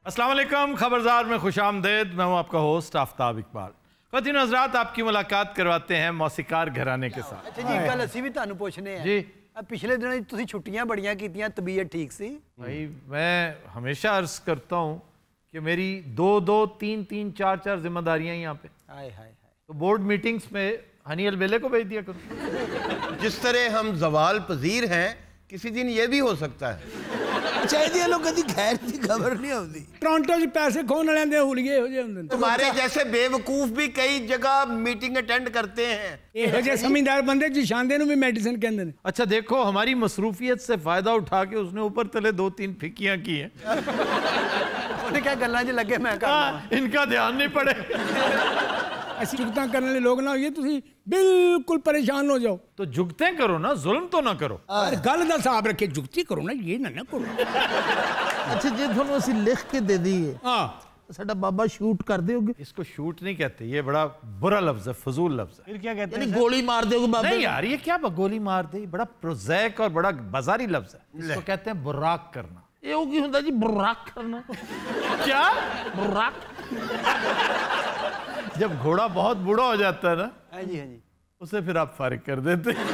अस्सलाम वालेकुम, खबरदार में खुशामदेद। मैं हूं आपका होस्ट आफ्ताब इकबाल। ख़वातीन हज़रात, आपकी मुलाकात करवाते हैं मौसीकार घराने के साथ। अच्छा जी, कल असी भी तुहानू पूछने हैं जी। पिछले दिनों तुसीं छुट्टियां बड़ियां कीतियां, तबीयत ठीक सी? भाई मैं हमेशा अर्ज करता हूं कि मेरी दो तीन चार जिम्मेदारियां यहाँ पे। हाय हाय हाय। तो बोर्ड मीटिंग्स में हनी अलबेले को भेज दिया करो। जिस तरह हम जवाल पजीर हैं, किसी दिन ये भी हो सकता है। चाहिए लोग कभी खैर की खबर नहीं आती। टोरंटो च पैसे खोन वाले दे हुलिये हो जे हुंदे। तुम्हारे जैसे बेवकूफ भी कई जगह मीटिंग अटेंड करते हैं। ਇਹੋ ਜਿਹੇ ਸਮਝਦਾਰ ਬੰਦੇ ਜਿਸ਼ਾਂਦੇ ਨੂੰ भी मेडिसिन कहते हैं। अच्छा देखो, हमारी मसरूफियत से फायदा उठा के उसने ऊपर तले 2-3 फिकियां की हैं। उन्हें क्या गल्लां च लगे मैं कर इनका ध्यान नहीं पड़े। ऐसी जुगतां करने वाले लोग ना होइए, तुसी बिल्कुल परेशान हो जाओ। तो जुगते करो ना, जुल्म तो ना करो। अरे गल दा हिसाब रखे, जुगती करो ना, ये ना करो। अच्छा जे थानू ਅਸੀਂ लिख के दे दीए हां साडा बाबा शूट कर दोगे? इसको शूट नहीं कहते, ये बड़ा बुरा लफ्ज है, फजूल लफ्ज है। फिर क्या कहते यानी गोली मार दोगे बाबा? नहीं यार, ये क्या गोली मार दे, बड़ा प्रोजैक और बड़ा बाजारी लफ्ज है। इसको कहते हैं बुराक करना। ये वो की हुंदा जी बुराक करना? क्या? बुराक जब घोड़ा बहुत बूढ़ा हो जाता है ना, हाँ जी हाँ जी, उसे फिर आप फारिग कर देते हैं।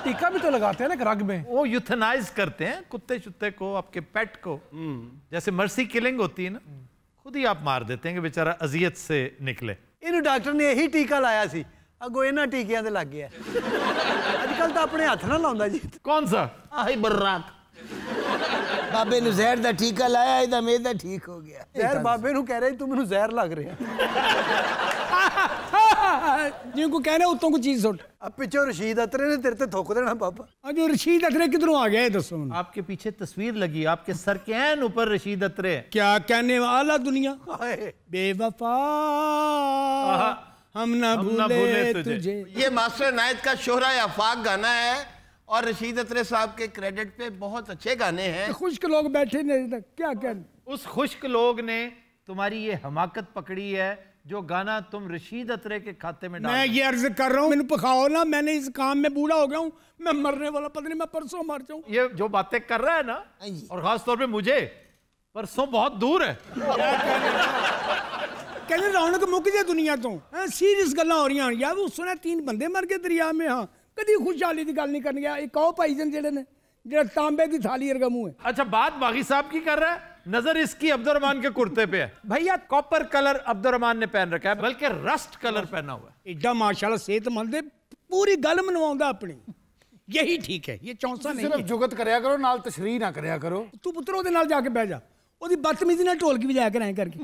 टीका भी तो लगाते हैं ना रग में। वो यूथनाइज करते हैं कुत्ते शुत्ते को, आपके पेट को। जैसे मर्सी किलिंग होती है ना, खुद ही आप मार देते हैं कि बेचारा अजियत से निकले। इन्हू डॉक्टर ने यही टीका लाया सी, अगो इन्हां टीकियां ते लग गया। अजकल तो अपने हथ ना लाउंदा जी। कौन सा? आही बुराक बाबे ने जहर दा टीका लाया, इदा मेदा ठीक हो गया। जहर बाबे नू कह रहे तू मैनू जहर लग रहा। जिनको कहना उत्तों को चीज सुट। अब पिछो रशीद अतरे ने तेरे ते थोक देना बाबा। अजो रशीद अतरे किधरों आ गया, ये दसो। आपके पीछे तस्वीर लगी, आपके सर के ऐन ऊपर रशीद अतरे है। क्या कहने वाला दुनिया, हाय बेवफा हम ना भूले तुझे। ये मास्टर नायत का शोहरा आफाक गाना है और रशीद अतरे साहब के क्रेडिट पे बहुत अच्छे गाने हैं। खुश्क लोग बैठे नहीं तक क्या कहने। उस खुश्क लोग ने तुम्हारी ये हमाकत पकड़ी है जो गाना तुम रशीद अतरे के खाते में डाल। मैं ये अर्ज कर रहा हूँ, मैंने पखाओ ना, मैंने इस काम में बूढ़ा हो गया हूँ, मैं मरने वाला, पता नहीं मैं परसों मर जाऊँ। ये जो बातें कर रहा है ना, और खास तौर पे मुझे, परसों बहुत दूर है। कहने रौनक मुक जाए दुनिया तो। सीरियस गल्लां हो रही यार। वो सुना 3 बंदे मर गए दरिया में। हाँ कभी खुशहाली की गल नहीं करनी। एक आओ भाई जन जेड़े ने जेड़ा तांबे की थाली वर्गा मुंह है। अच्छा बात बागी साहब की कर रहा है, नजर इसकी अब्दुर्रहमान के कुर्ते पे है। भैया कॉपर कलर अब्दुर्रहमान ने पहन रखा है, बल्कि रस्ट कलर पहना हुआ है। एडा माशाल्लाह सेहतमंद है, पूरी गल मनवाउंदा अपनी। यही ठीक है, ये चौंसा नहीं। सिर्फ जुगत करया करो, नाल तशरीह ना करया करो। तू पुत्र ओदे नाल जाके बैठ जा, ओदी बदतमीजी नाल ढोलकी बजाया कर ऐ करके।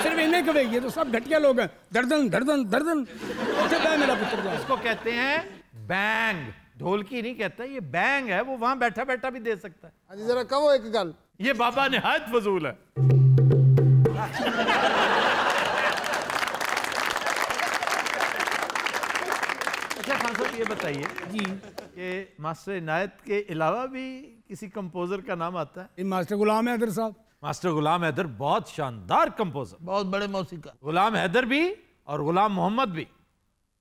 सिर्फ इन्हें कवेगी तो सब घटिया लोग हैं। दर्दन दर्दन दर्दन उठे बैठ मेरा पुत्र जा। इसको कहते हैं बैंग। ढोलकी नहीं कहता, ये बैंग है, वो वहां बैठा बैठा भी दे सकता है। अजी जरा कहो एक गल। ये बाबा निहायत फजूल है। अच्छा खान साहब ये बताइए जी कि मास्टर इनायत के अलावा भी किसी कंपोजर का नाम आता है? ये मास्टर गुलाम हैदर साहब। मास्टर गुलाम हैदर बहुत शानदार कंपोजर, बहुत बड़े मौसीकार। गुलाम हैदर भी और गुलाम मोहम्मद भी।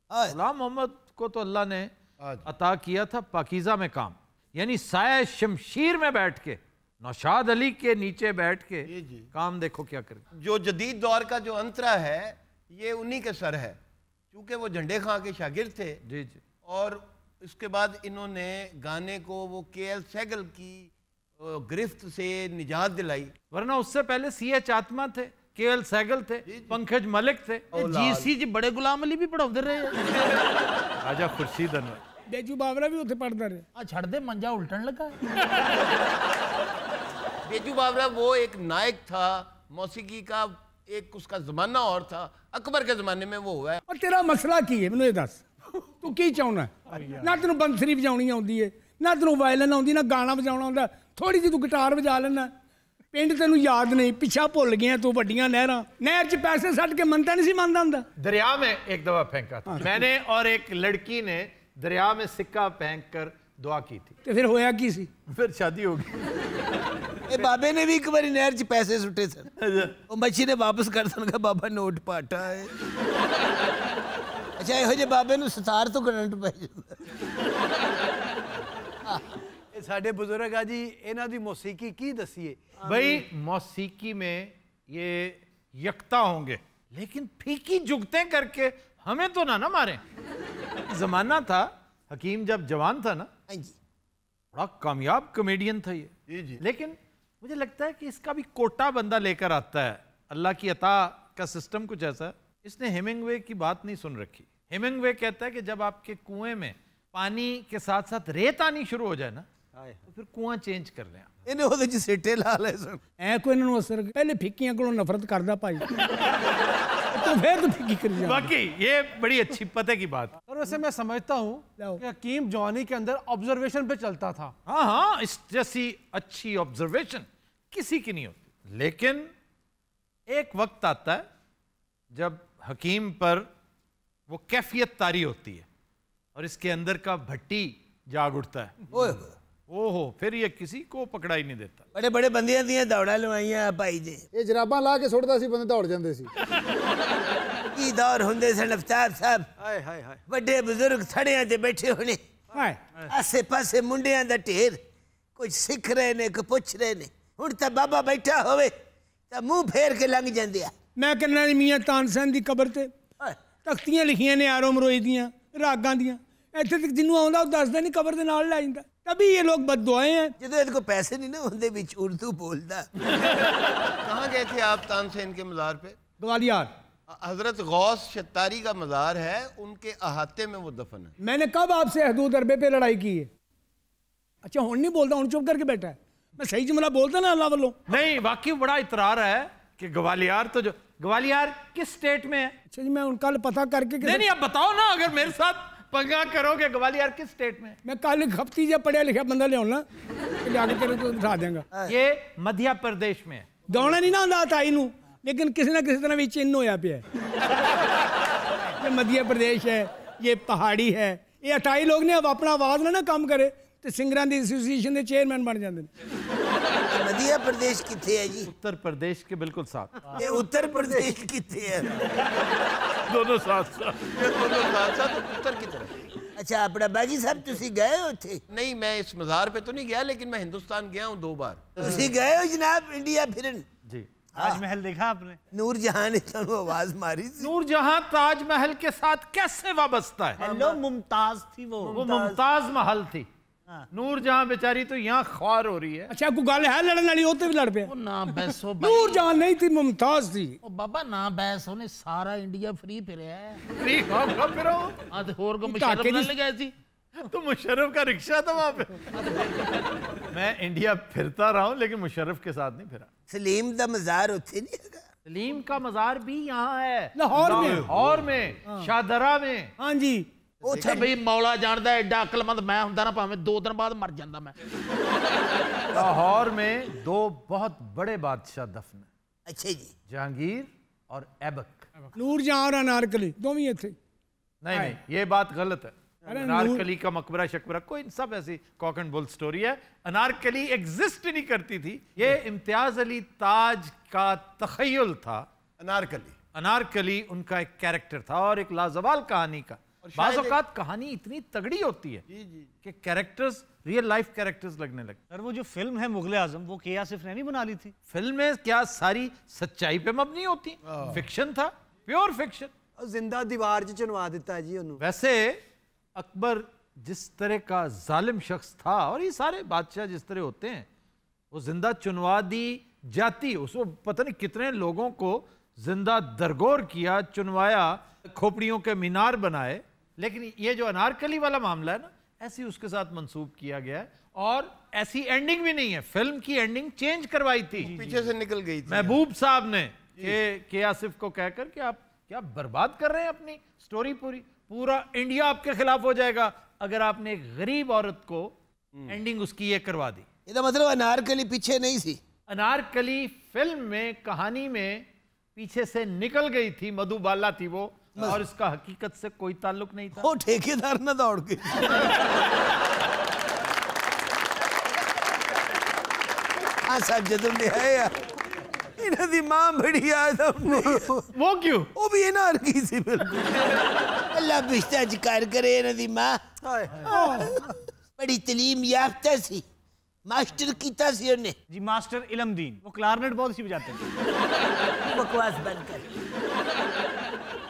गुलाम मोहम्मद को तो अल्लाह ने अता किया था पाकीज़ा में काम, यानी साया शमशीर में बैठ के, नौशाद अली के नीचे बैठ के काम देखो क्या करे। जो जदीद दौर का जो अंतरा है ये उन्हीं के सर है, क्योंकि वो झंडे खां के शागिर्द थे। जी जी। और इसके बाद इन्होंने गाने को वो के.एल. सहगल की गिरफ्त से निजात दिलाई, वरना उससे पहले C.H. आत्मा थे, के.एल. सहगल थे, पंकज मलिक थे, जीसी जी बड़े गुलाम अली भी पढ़ाते रहे। राजा खुर्शीद अनवर, बेजू बावरा भी उत्थे पढ़ता रहे। आ छड़ दे मंजा उल्टन लगा। बेजू बावरा वो एक नायक था मौसीकी का, एक उसका जमाना और था, अकबर के जमाने में वो हुआ है। और तेरा मसला की है, मैनू ये दस, तू की चाहना है? ना तेनों बंसरी बजाउणी आउंदी है, ना तेनों वायलिन आउंदी, ना गाना बजाउणा आउंदा, थोड़ी जी तू गिटार बजा लेना। पिंड तेनू याद नहीं, पिछा भुल गया तू, वड्डियां नहरां, नहर च पैसे सट के मनता नहीं सी मनदा हुंदा। दरिया में एक दफा फेंका था मैंने, और एक लड़की ने दरिया में सिक्का फेंक कर दुआ की थी। तो फिर होया की सी? फिर शादी हो गई। ए बाबे ने भी एक बार नहर च पैसे सुटे सन, वो मच्छी ने वापस कर सन, बाबा नोट पाटा है। अच्छा यो जे बाबे नू सतार तो करंट पै जांदा। साडे बुजुर्ग आ जी, इन्हां दी मौसीकी की दसीए। भाई मौसीकी में ये यकता होंगे, लेकिन फीकी जुगतें करके हमें तो ना मारें। जमाना था, हकीम जब जवान था ना, बड़ा कामयाब कॉमेडियन था ये, लेकिन मुझे लगता है कि इसका भी कोटा बंदा लेकर आता है। अल्लाह की अता का सिस्टम कुछ ऐसा है। इसने हेमिंगवे की बात नहीं सुन रखी। हेमिंगवे कहता है कि जब आपके कुएं में पानी के साथ साथ रेत आनी शुरू हो जाए ना, तो फिर कुआं चेंज कर लें। इन्हें ਉਹਦੇ ਚ ਸਿੱਟੇ ਲਾ ਲੈ ਸਨ ਐ ਕੋਈ ਇਹਨਾਂ ਨੂੰ ਅਸਰ ਪਹਿਲੇ ਫਿੱਕੀਆਂ ਕੋਲੋਂ ਨਫ਼ਰਤ ਕਰਦਾ ਭਾਈ तो फिर तो फिक्की कर जाओ। बाकी ये बड़ी अच्छी पते की बात। और वैसे मैं समझता हूँ कि हकीम जवानी के अंदर ऑब्जर्वेशन पे चलता था। हाँ हाँ, इस जैसी अच्छी ऑब्जर्वेशन किसी की नहीं होती, लेकिन एक वक्त आता है जब हकीम पर वो कैफियत तारी होती है और इसके अंदर का भट्टी जाग उठता है। ओहो, फिर ये किसी को पकड़ा ही नहीं देता। बड़े बड़े बंदियां ਦੀਆਂ ਦੌੜਾਂ ਲਵਾਈਆਂ ਭਾਈ ਜੀ। ਇਹ ਜਰਾਬਾਂ ਲਾ ਕੇ ਸੁੱਟਦਾ ਸੀ, ਬੰਦੇ ਦੌੜ ਜਾਂਦੇ ਸੀ। ਕੀ ਦੌਰ ਹੁੰਦੇ ਸਨ ਅਫਤਾਬ ਸਾਹਿਬ। ਹਾਏ ਹਾਏ ਹਾਏ। ਵੱਡੇ ਬਜ਼ੁਰਗ ਥੜਿਆਂ ਤੇ ਬੈਠੇ ਹੋਣੇ, हाय ਆਸੇ ਪਾਸੇ ਮੁੰਡਿਆਂ ਦਾ ਢੇਰ, ਕੁਝ ਸਿੱਖ ਰਹੇ ਨੇ, ਕੁਝ ਪੁੱਛ ਰਹੇ ਨੇ। ਹੁਣ ਤਾਂ ਬਾਬਾ ਬੈਠਾ ਹੋਵੇ ਤਾਂ ਮੂੰਹ ਫੇਰ ਕੇ ਲੰਘ ਜਾਂਦੇ ਆ। मैं कहना मियाँ तानसेन की कबर ते तख्तियां लिखियां ने आरो मरोई दियां रागां दियां, ਇੱਥੇ ਤੱਕ ਜਿਹਨੂੰ ਆਉਂਦਾ ਉਹ ਦੱਸਦਾ ਨਹੀਂ, ਕਬਰ ਦੇ ਨਾਲ ਲੈ ਜਾਂਦਾ। तभी ये लोग बददुआएं हैं। ਜਦੋਂ ਇਹਦੇ ਕੋਲ ਪੈਸੇ नहीं ना ਹੁੰਦੇ ਵਿੱਚ ਉਰਦੂ बोलता। कहाँ गए थे आप तानसेन के मज़ार पे? ग्वालियर। हजरत गौस शत्तारी का मज़ार है, उनके अहाते में वो दफन है। मैंने कब आपसे हदूद अरबे पे लड़ाई की है? अच्छा हुण नहीं बोलता, हुण चुप करके बैठा है। मैं सही जुमला बोलता ना अल्लाह वालों। नहीं, वाकई बड़ा इतरार है कि ग्वालियर तो जो ग्वालियर किस स्टेट में है? अच्छा जी, मैं उन कल पता करके नहीं, अब बताओ ना, अगर मेरे साथ पंगा करोगे ग्वालियर किस स्टेट में? मैं कल खपती जब पढ़िया लिखा बंदा लिया लिया तेरे को उठा देंगा। ये मध्य प्रदेश में है। गाना नहीं ना आंदा ताई नू, लेकिन किसी ना किसी तरह भी चिन्ह होया पिया है। ये मध्य प्रदेश है, ये पहाड़ी है। ये 28 लोग ने अब अपना आवाज ना काम करे तो सिंगरां दी एसोसीएशन के चेयरमैन बन जाते हैं। मध्य प्रदेश किथे है जी? उत्तर प्रदेश के बिल्कुल साथ। ये उत्तर प्रदेश किथे है? दोनों साथ साथ। ये दोनों साथ उत्तर की तरफ। अच्छा अपना बाजी साहब तुसी गए हो थे? नहीं, मैं इस मज़ार पे तो नहीं गया, लेकिन मैं हिंदुस्तान गया हूँ 2 बार। तुसी गए हो जनाब इंडिया फिरन? जी। ताजमहल देखा आपने? नूरजहां ने तुहानू आवाज मारी सी। नूरजहां ताजमहल के साथ कैसे वाबस्ता है? हेलो मुमताज थी वो मुमताज महल थी। नूरजहां बेचारी तो यहाँ ख्वार हो रही है। अच्छा कोई गल है लड़न वाली, होते भी लड़ पे। ना बैसो नूरजहां नहीं थी, मुमताज थी। ओ बाबा ना बैस, ਉਹਨੇ ਸਾਰਾ ਇੰਡੀਆ ਫ੍ਰੀ ਫਿਰਿਆ ਹੈ। फ्री होगा फिर वो। ਆ ਤੇ ਹੋਰ ਕੋ ਮੁਸ਼ਰਫ ਨਾਲ ਲਗਾਇਆ ਸੀ। तो मुशर्रफ का रिक्शा था वहां पे। मैं इंडिया फिरता रहा हूँ, लेकिन मुशर्रफ के साथ नहीं फिरा। सलीम दा मज़ार उत्थे नहीं हैगा? सलीम का मज़ार भी यहाँ है, लाहौर में। लाहौर में, शाहदरा में। हाँ जी। ਉੱਥੇ ਬਈ ਮੌਲਾ ਜਾਣਦਾ ਐਡਾ ਅਕਲਮੰਦ ਮੈਂ ਹੁੰਦਾ ਨਾ, ਭਾਵੇਂ 2 ਦਿਨ ਬਾਅਦ ਮਰ ਜਾਂਦਾ ਮੈਂ। लाहौर में 2 बहुत बड़े बादशाह दफन है, अच्छा जी। जहांगीर और ऐबक। नूरजहां और अनारकली दोनों ही थे। नहीं, ये बात गलत है। अनारकली का मकबरा शकबरा कोई सब ऐसी कॉक एंड बुल स्टोरी है। अनारकली एग्जिस्ट नहीं करती थी। ये इम्तियाज अली ताज का तखय्युल था। अनारकली उनका एक कैरेक्टर था और एक लाजवाल कहानी का। बाज़ औक़ात कहानी इतनी तगड़ी होती है कि कैरेक्टर्स रियल लाइफ कैरेक्टर्स लगने लगते। सर वो जो फिल्म है मुगले आजम, वो के आसिफ ने नहीं बना ली थी? फिल्में क्या सारी सच्चाई पे मबनी होती? फिक्शन था, प्योर फिक्शन। जिंदा दीवार च चुनवा दिता है जी उन्होंने। वैसे अकबर जिस तरह का जालिम शख्स था, और ये सारे बादशाह जिस तरह होते हैं, वो जिंदा चुनवा दी जाती, उसको पता नहीं कितने लोगों को जिंदा दरगोर किया, चुनवाया, खोपड़ियों के मीनार बनाए। लेकिन ये जो अनारकली वाला मामला है ना, ऐसी उसके साथ मंसूब किया गया है, और ऐसी एंडिंग भी नहीं है। फिल्म की एंडिंग चेंज करवाई थी, पीछे से निकल गई थी महबूब साहब ने के आसिफ को कहकर कि आप क्या बर्बाद कर रहे हैं अपनी स्टोरी। पूरा इंडिया आपके खिलाफ हो जाएगा अगर आपने एक गरीब औरत को एंडिंग उसकी ये करवा दी। ਇਹਦਾ मतलब अनारकली पीछे नहीं सी? अनारकली फिल्म में, कहानी में पीछे से निकल गई थी, मधुबाला थी वो, और इसका हकीकत से कोई ताल्लुक नहीं था। वो ठेकेदार ना दौड़ के हाँ साहब जदों दे आए आ इन्हां दी मां बड़ी याद आउंदी। वो क्यों? वो भी अनारकी सी बिल्कुल। अल्लाह बिस्ता च कर करे इन्हां दी मां बड़ी तलीम याफ्ता सी। मास्टर कीता सी उन्हें जी मास्टर इलमदीन, वो क्लारनेट बहुत अच्छी बजाते थे। बकवास बंद कर।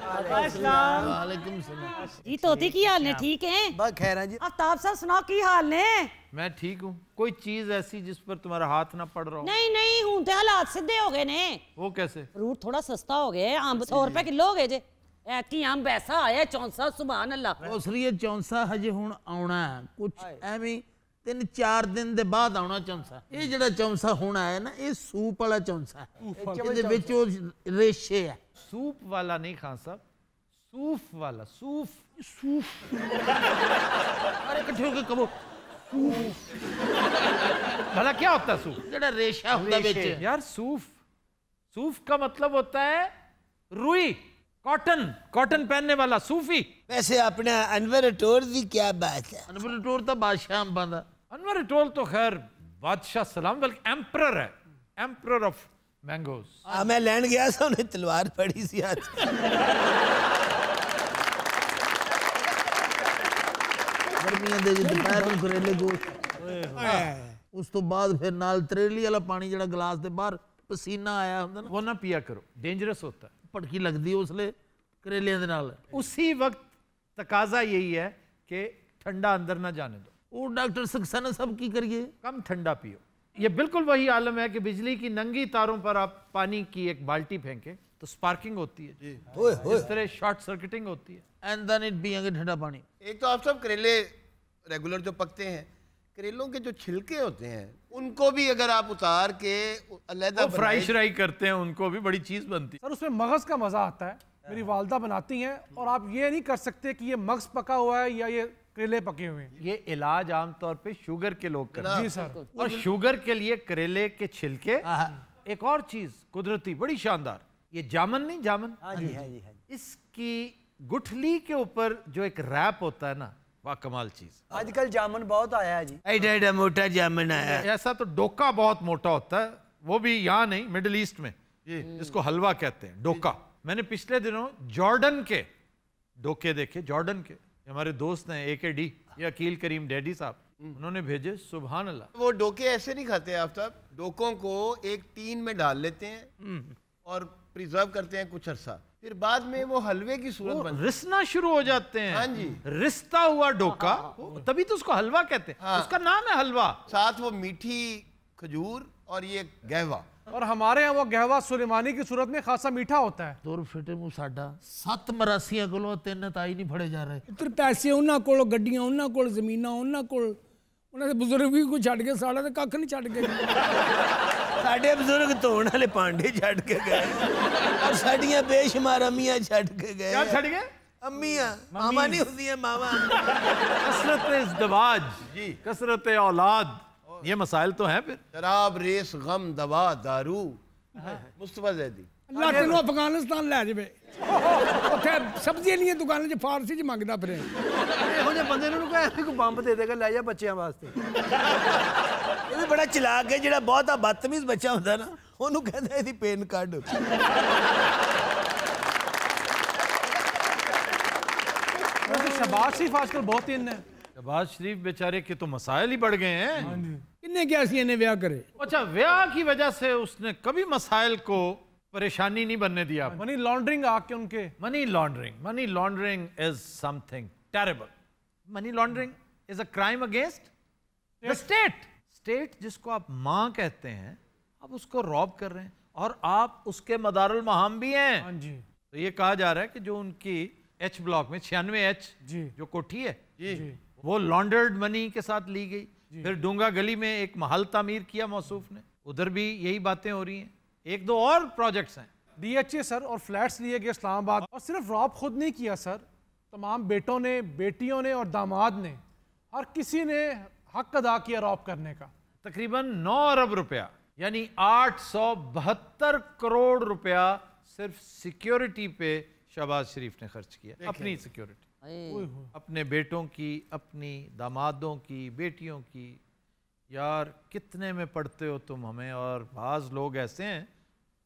वालेकुम सलाम। जी तोती की हाल ने ठीक है? बस खैर है जी। आफ्ताब साहब सुनाओ की हाल ने? मैं ठीक हूँ। कोई चीज ऐसी जिस पर तुम्हारा हाथ ना पड़ रहा हो? नहीं नहीं हूं ते हालात सीधे हो गए ने। वो कैसे? फ्रूट थोड़ा सस्ता हो गया, अंब 100 रुपए किलो हो गए जे। ऐतकी अंब ऐसा आया चौंसा, सुभान अल्लाह। उसलिए चौंसा हजे हुण आउणा है, कुछ एवें 3-4 दिन दे बाद आउणा चौंसा। ये जेड़ा चौंसा हुण आया ना, ये सूप वाला चौंसा है। ਇਹਦੇ ਵਿੱਚ ਉਹ रेशे है। सूप वाला नहीं खान साहब, सूफ वाला। सूफ सूफ अरे इकट्ठे होके कहो भला क्या होता है सूफ? जेड़ा रेशा हुंदा विच। यार सूफ, सूफ का मतलब होता है रुई, कॉटन, कॉटन पहनने वाला सूफी। वैसे अपना अनवर टोर की क्या बात है? अनवर टोर तो बादशाह अंबां दा। अनवर टोल तो खैर बादशाह सलाम, बल्कि एम्परर है, एम्परर ऑफ मैंगोज। मैं लैंड गया था, उन्हें तलवार पड़ी सी हाथ। गर्मियां दे दोपहर ਨੂੰ ਕਰੇਲੇ ਗੋਸ਼ਤ, ਉਸ ਤੋਂ ਬਾਅਦ ਫਿਰ ਨਾਲ ਤਰੇਲੀ ਵਾਲਾ ਪਾਣੀ ਜਿਹੜਾ ਗਲਾਸ ਦੇ ਬਾਹਰ ਪਸੀਨਾ ਆਇਆ ਹੁੰਦਾ ਨਾ, वो ना पिया करो, डेंजरस होता है। ਭੜਕੀ ਲੱਗਦੀ ਉਸਲੇ ਕਰੇਲਿਆਂ ਦੇ ਨਾਲ। उसी वक्त तकाजा यही है कि ठंडा अंदर ना जाने दो। ਉਹ ਡਾਕਟਰ ਸਕਸੈਨਾ ਸਾਹਿਬ ਕੀ ਕਰੀਏ? कम ठंडा पियो। ये बिल्कुल वही आलम है कि बिजली की नंगी तारों पर आप पानी की एक बाल्टी फेंके तो स्पार्किंग होती है, इस तरह शॉर्ट सर्किटिंग होती है। ਐਂਦਾ ਨਹੀਂ ਪੀएंगे ठंडा पानी। एक तो आप सब करेले रेगुलर जो पकते हैं, करेलों के जो छिलके होते हैं उनको भी अगर आप उतार के अलग फ्राई श्राई करते हैं, उनको भी बड़ी चीज बनती है। सर उसमें मगज का मजा आता है, मेरी वालदा बनाती हैं, और आप ये नहीं कर सकते कि ये मगज पका हुआ है या ये करेले पके हुए हैं। ये इलाज आमतौर पे शुगर के लोग करते हैं। जी सर। और शुगर के लिए करेले के छिलके। एक और चीज कुदरती बड़ी शानदार, ये जामन नहीं, जामन, हाँ जी हाँ जी हाँ जी। इसकी गुठली के ऊपर जो एक रैप होता है ना, वाह कमाल चीज। आजकल जामुन बहुत आया है जी। एडा एडा मोटा जामुन आया। ऐसा तो डोका बहुत मोटा होता है, वो भी यहाँ नहीं, मिडिल ईस्ट में, जिसको हलवा कहते हैं, डोका। मैंने पिछले दिनों जॉर्डन के डोके देखे, जॉर्डन के। हमारे दोस्त हैं AKD, ये अकील करीम डैडी साहब, उन्होंने भेजे, सुभान अल्लाह। वो डोके ऐसे नहीं खाते आफ्ताब, डोकों को एक टीन में डाल लेते हैं और प्रिजर्व करते हैं कुछ अरसा, फिर बाद में वो हलवे की सूरत बनती है। रिसना शुरू हो जाते हैं। हाँ जी। रिसता हुआ डोका, तभी तो उसको हलवा कहते हैं। हाँ। उसका नाम है हलवा। साथ वो मीठी खजूर और ये गहवा। और हमारे यहाँ वो गहवा सुलेमानी की सूरत में खासा मीठा होता है। ਤੁਰ ਫਿਟੇ ਮੂੰ ਸਾਡਾ 7 ਮਰਾਸੀਆਂ ਕੋਲੋਂ 3 ਤਾਈ ਨਹੀਂ ਫੜੇ ਜਾ ਰਹੇ। ਪੁੱਤਰ ਪੈਸੇ ਉਹਨਾਂ ਕੋਲ, ਗੱਡੀਆਂ ਉਹਨਾਂ ਕੋਲ, ਜ਼ਮੀਨਾਂ ਉਹਨਾਂ ਕੋਲ, ਉਹਨਾਂ ਦੇ ਬਜ਼ੁਰਗ ਵੀ ਕੋਈ ਛੱਡ ਕੇ, ਸਾਡਾ ਤੇ ਕੱਖ ਨਹੀਂ ਛੱਡ ਕੇ। साडे बुजुर्ग धोण वाले भांडे छड़ के गए और साडियां बेशुमार अम्मियां छड़ के गए। क्या छड़ गए? अम्मियां, मामा नहीं होंदियां मावा। कसरत इज़्दिवाज, जी, कसरत औलाद, ये मसाइल तो हैं। फिर शराब, रेस, गम, दवा, दारू। मुस्तफा जैदी ਅੱਲਾ ਤੈਨੂੰ ਅਫਗਾਨਿਸਤਾਨ ਲੈ ਜਾਵੇ, ਉੱਥੇ ਸਬਜ਼ੀਆਂ ਦੀਆਂ ਦੁਕਾਨਾਂ 'ਚ ਫਾਰਸੀ 'ਚ ਮੰਗਦਾ ਫਿਰੇ। ਇਹੋ ਜਿਹੇ ਬੰਦੇ ਨੂੰ ਕੋਈ ਬੰਬ ਦੇ ਦੇਗਾ, ਲੈ ਜਾ ਬੱਚਿਆਂ ਵਾਸਤੇ। ਇਹ ਵੀ ਬੜਾ ਚਲਾਕ ਹੈ, ਜਿਹੜਾ ਬਹੁਤਾ ਬਦਤਮੀਜ਼ ਬੱਚਾ ਹੁੰਦਾ ਨਾ, ਉਹਨੂੰ ਕਹਿੰਦਾ ਇਹਦੀ ਪੇਨ ਕੱਢ। शहबाज शरीफ आजकल बहुत इन है। शहबाज शरीफ बेचारे के तो मसाइल ही बढ़ गए हैं। ਕਿੰਨੇ ਕਿਹਾ ਸੀ ਇਹਨੇ ਵਿਆਹ ਕਰੇ? अच्छा, ब्याह की वजह से उसने कभी मसाइल को परेशानी नहीं बनने दिया। मनी लॉन्ड्रिंग आके उनके money laundering is something terrible. Money laundering is a crime against the state. State जिसको आप माँ कहते हैं, आप उसको रॉब कर रहे हैं, और आप उसके मदारुल महाम भी हैं। हाँ जी। तो ये कहा जा रहा है कि जो उनकी H ब्लॉक में 96H जी जो कोठी है जी, वो लॉन्डर्ड मनी के साथ ली गई। फिर डूंगा गली में एक महल तामीर किया मौसूफ ने, उधर भी यही बातें हो रही हैं। एक दो और प्रोजेक्ट्स हैं DHA सर, और फ्लैट्स लिए गए इस्लामाबाद। और सिर्फ रॉब खुद नहीं किया सर, तमाम बेटों ने, बेटियों ने और दामाद ने, हर किसी ने हक अदा किया रॉब करने का। तकरीबन 9 अरब रुपया, यानी 872 करोड़ रुपया सिर्फ सिक्योरिटी पे शहबाज शरीफ ने खर्च किया। अपनी सिक्योरिटी, अपने बेटों की, अपनी दामादों की, बेटियों की। यार कितने में पढ़ते हो तुम हमें। और बाज लोग ऐसे हैं,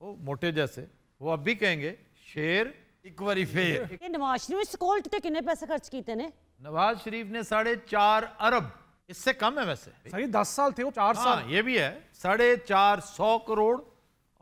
वो मोटे जैसे, वो अब भी कहेंगे शेर एक बारी फेर। ये नवाज शरीफ स्कूल ते कितने पैसे खर्च कीते ने? नवाज शरीफ ने 4.5 अरब इससे कम है वैसे। सही 10 साल थे वो, 4 साल। हाँ, ये भी है 450 करोड़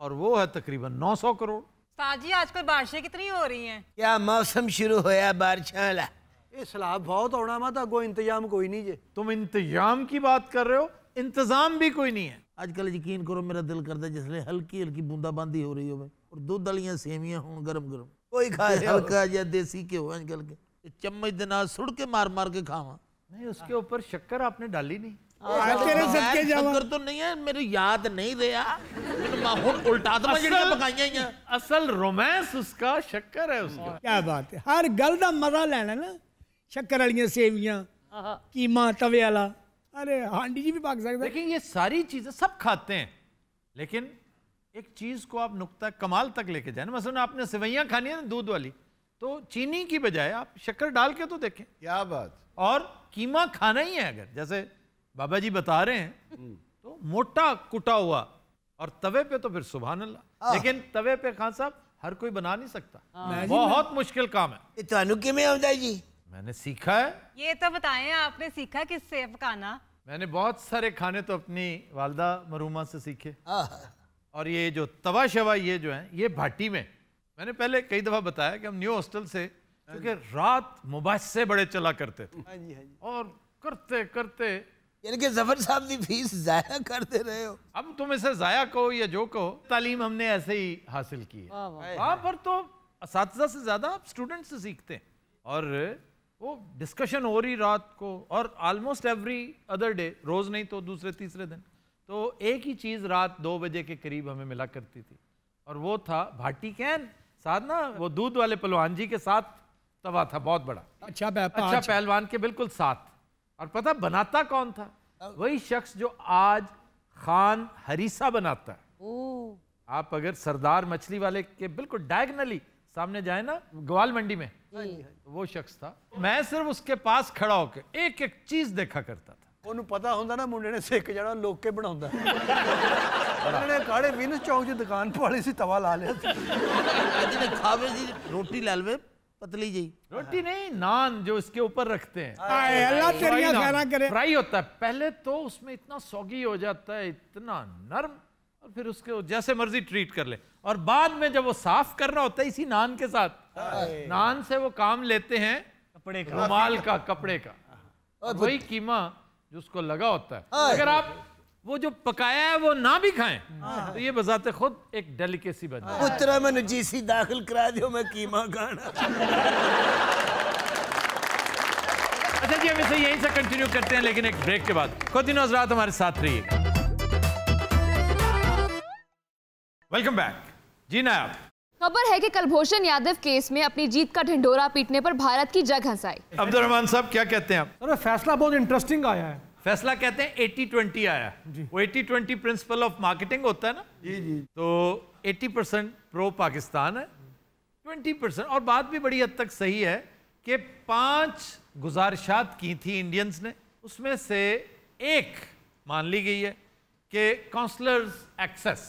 और वो है तकरीबन 900 करोड़। उस्ताद जी आजकल बारिशें कितनी हो रही हैं? क्या मौसम शुरू होया बारिशां वाला। ये सैलाब बहुत होना मैं तो कोई इंतजाम कोई नहीं जे। तुम इंतजाम की बात कर रहे हो, इंतजाम भी कोई नहीं है। आजकल यकीन करो मेरा दिल करता है जिसले हल्की हल्की बूंदाबांदी हो रही हो और दूध वालियां सेवियां हों गरम गरम, कोई खा रहे हो। हल्का या देसी घ्यो आजकल के चम्मच दे नाल सुड़ के मार मार के खावा। नहीं, उसके ऊपर शक्कर आपने डाली नहीं। तेरे सदके जावा। शक्कर तो नहीं है, मेरी याद नहीं रहा उल्टा तो मैं पकाइया। असल रोमांस उसका शक्कर है उसका। क्या बात है, हर गल का मजा लेना ना। शक्कर वालियां सेवियां, कीमा तवे वाला, अरे हांडी जी भी पक सकता है। लेकिन ये सारी चीजें सब खाते हैं, लेकिन एक चीज को आप नुक्ता कमाल तक लेके जाए ना। मसलन आपने सेवैयां खानी है ना दूध वाली, तो चीनी की बजाय आप शक्कर डाल के तो देखें। क्या बात। और कीमा खाना ही है अगर, जैसे बाबा जी बता रहे हैं, तो मोटा कुटा हुआ और तवे पे तो फिर सुभान अल्लाह। लेकिन तवे पे खान साहब हर कोई बना नहीं सकता, बहुत मुश्किल काम है। थानू किवें आउंदा जी? मैंने सीखा है। ये तो बताएं आपने सीखा किससे पकाना? मैंने बहुत सारे खाने तो अपनी वालदा मरूमा से सीखे। और ये जो तवा शवा ये जो है ये भाटी में, मैंने पहले कई दफा बताया कि हम न्यू हॉस्टल से, क्योंकि रात मुबासे बड़े चला करते थे और करते करते यानी कि जफर साहब की फीस जाया करते रहे हो। अब तुम इसे जाया कहो या जो कहो, तालीम हमने ऐसे ही हासिल की है। वहां पर तो असातिज़ा से ज्यादा आप स्टूडेंट से सीखते हैं और वो डिस्कशन हो रही रात को, और ऑलमोस्ट एवरी अदर डे, रोज नहीं तो दूसरे तीसरे दिन, तो एक ही चीज रात 2 बजे के करीब हमें मिला करती थी और वो था भाटी कैन, साथ ना वो दूध वाले पहलवान जी के साथ तवा था बहुत बड़ा, अच्छा पहलवान के बिल्कुल साथ। और पता बनाता कौन था? वही शख्स जो आज खान हरीसा बनाता है। आप अगर सरदार मछली वाले के बिल्कुल डायगनली सामने जाए ना ग्वाल मंडी में, तो वो शख्स था। मैं सिर्फ उसके पास खड़ा होकर एक एक चीज देखा करता था। ਉਹਨੂੰ ਪਤਾ ਹੁੰਦਾ ਨਾ ਮੁੰਡੇ ਨੇ ਸਿੱਖ ਜਾਣਾ ਲੋਕ ਕੇ ਬਣਾਉਂਦਾ। ਉਹਨਾਂ ਨੇ ਕਾੜੇ ਵਿਨਸ ਚੌਂਕ 'ਚ ਦੁਕਾਨ ਪਾਲੀ ਸੀ, ਤਵਾ ਲਾ ਲਿਆ ਸੀ। ਜਿਹਨੇ ਖਾਵੇ ਜੀ ਰੋਟੀ ਲੈ ਲਵੇ पतली जी, रोटी नहीं नान जो इसके ऊपर रखते हैं, अल्लाह तेरी खैरा करे। फ्राई होता है पहले तो, उसमें इतना सौगी हो जाता है, इतना नरम, और फिर उसके जैसे मर्जी ट्रीट कर ले। और बाद में जब वो साफ करना होता है इसी नान के साथ, नान से वो काम लेते हैं कपड़े का, रुमाल का, कपड़े का, और वही कीमा जो उसको लगा होता है। अगर आप वो जो पकाया है वो ना भी खाएं तो ये बजाते खुद एक डेलिकेसी बन जाए। पुत्रा मैंने जीसी दाखिल करा दियो, मैं कीमा खाना। अच्छा जी, हम इसे यहीं से कंटिन्यू करते हैं, लेकिन एक ब्रेक के बाद। खुद दिनों रात हमारे साथ रहिए। वेलकम बैक जी। ना आप खबर है कि कुलभूषण यादव केस में अपनी जीत का ढिंढोरा पीटने पर भारत की जग हंसाई। अब्दुर्रहमान साहब क्या कहते हैं आप? सर फैसला बहुत इंटरेस्टिंग आया है। फैसला कहते हैं 80-20 आया। वो 80-20 प्रिंसिपल ऑफ मार्केटिंग होता है ना जी जी, तो 80% प्रो पाकिस्तान है, 20%, और बात भी बड़ी हद तक सही है कि 5 गुजारिशात की थी इंडियंस ने, उसमें से एक मान ली गई है कि काउंसलर्स एक्सेस,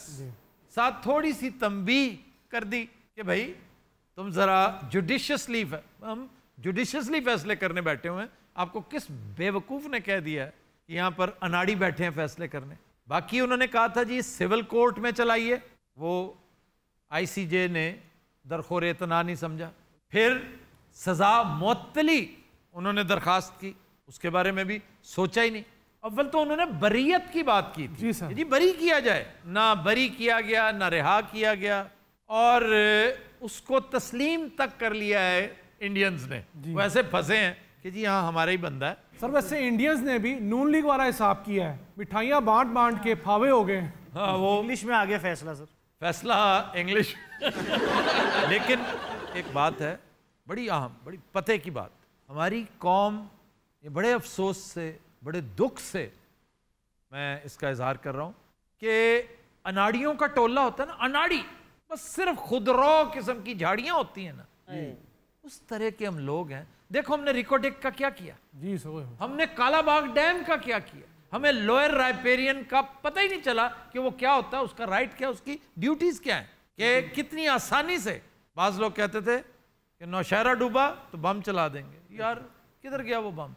साथ थोड़ी सी तंबीह कर दी कि भाई तुम जरा जुडिशियसली, हम जुडिशियसली फैसले करने बैठे हुए हैं, आपको किस बेवकूफ ने कह दिया है कि यहाँ पर अनाड़ी बैठे हैं फैसले करने। बाकी उन्होंने कहा था जी सिविल कोर्ट में चलाइए, वो आईसीजे ने दरखोर इतना नहीं समझा। फिर सजा मुअत्तली उन्होंने दरखास्त की, उसके बारे में भी सोचा ही नहीं। अव्वल तो उन्होंने बरीयत की बात की थी, जी बरी किया जाए, ना बरी किया गया ना रिहा किया गया, और उसको तस्लीम तक कर लिया है इंडियंस ने। वैसे फंसे हैं कि जी हाँ हमारा ही बंदा है। सर वैसे इंडियंस ने भी नून लीग वाला हिसाब किया है, मिठाइयाँ बांट बांट के फावे हो गए। हाँ वो इंग्लिश में आ गया फैसला सर, फैसला इंग्लिश। लेकिन एक बात है बड़ी अहम, बड़ी पते की बात, हमारी कौम ये बड़े अफसोस से, बड़े दुख से मैं इसका इजहार कर रहा हूँ कि अनाड़ियों का टोला होता है ना, अनाड़ी बस सिर्फ खुदरो किस्म की झाड़ियाँ होती हैं ना, उस तरह के हम लोग हैं। देखो हमने रिकोडेक का क्या किया जी, सो हमने कालाबाग डैम का क्या किया, हमें लोअर राइपेरियन का पता ही नहीं चला कि वो क्या होता है, उसका राइट क्या, उसकी ड्यूटीज क्या है, कि कितनी आसानी से बाज लोग कहते थे कि नौशहरा डूबा तो बम चला देंगे। यार किधर गया वो बम?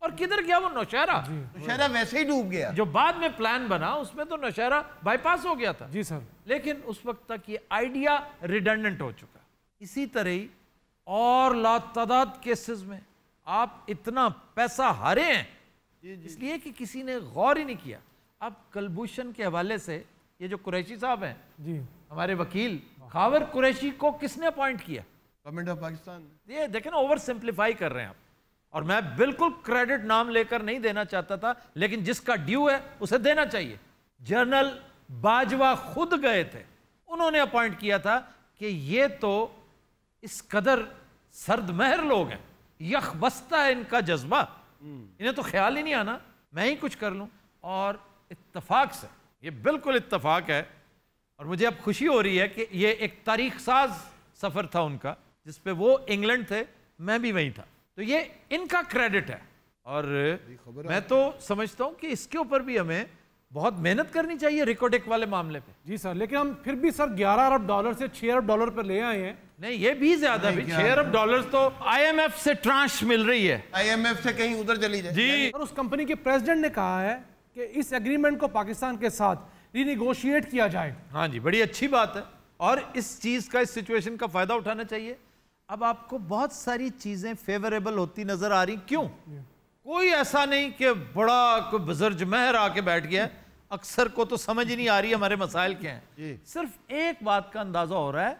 और किधर गया वो नौशहरा? नौशहरा वैसे ही डूब गया। जो बाद में प्लान बना उसमें तो नौशहरा बाईपास हो गया था। जी सर। लेकिन उस वक्त तक ये आइडिया रिडंडेंट हो चुका। इसी तरह ही और लातादाद केसेस में आप इतना पैसा हारे हैं इसलिए कि किसी ने गौर ही नहीं किया। अब कलभूषण के हवाले से ये जो कुरैशी साहब हैं जी, हमारे वकील खावर कुरैशी को किसने अपॉइंट किया? Government of Pakistan. ये देखें ना, ओवर सिंप्लीफाई कर रहे हैं आप। और मैं बिल्कुल क्रेडिट नाम लेकर नहीं देना चाहता था, लेकिन जिसका ड्यू है उसे देना चाहिए। जनरल बाजवा खुद गए थे, उन्होंने अपॉइंट किया था कि ये तो इस कदर सर्दमहर लोग हैं, यख बस्ता है इनका जज्बा, इन्हें तो ख्याल ही नहीं आना मैं ही कुछ कर लूं। और इत्तफाक से ये बिल्कुल इत्तफाक है। और मुझे अब खुशी हो रही है कि ये एक तारीख साज सफर था उनका, जिसपे वो इंग्लैंड थे, मैं भी वहीं था, तो ये इनका क्रेडिट है। और मैं तो समझता हूं कि इसके ऊपर भी हमें बहुत मेहनत करनी चाहिए रिकोडेक वाले मामले पे। जी सर, लेकिन हम फिर भी सर 11 अरब डॉलर से 6 अरब डॉलर पर ले आए हैं। नहीं, ये भी ज्यादा भी। 6 अरब डॉलर तो IMF से ट्रांश मिल रही है। IMF से कहीं उधर चली जाए जी। और उस कंपनी के प्रेसिडेंट ने कहा है कि इस एग्रीमेंट को पाकिस्तान के साथ रीनिगोशिएट किया जाए। हाँ जी, बड़ी अच्छी बात है और इस चीज का, इस सिचुएशन का फायदा उठाना चाहिए। अब आपको बहुत सारी चीजें फेवरेबल होती नजर आ रही, क्यों? कोई ऐसा नहीं कि बड़ा कोई बुजुर्ग महर आके बैठ गया। अक्सर को तो समझ ही नहीं आ रही हमारे मसाइल क्या हैं। सिर्फ एक बात का अंदाजा हो रहा है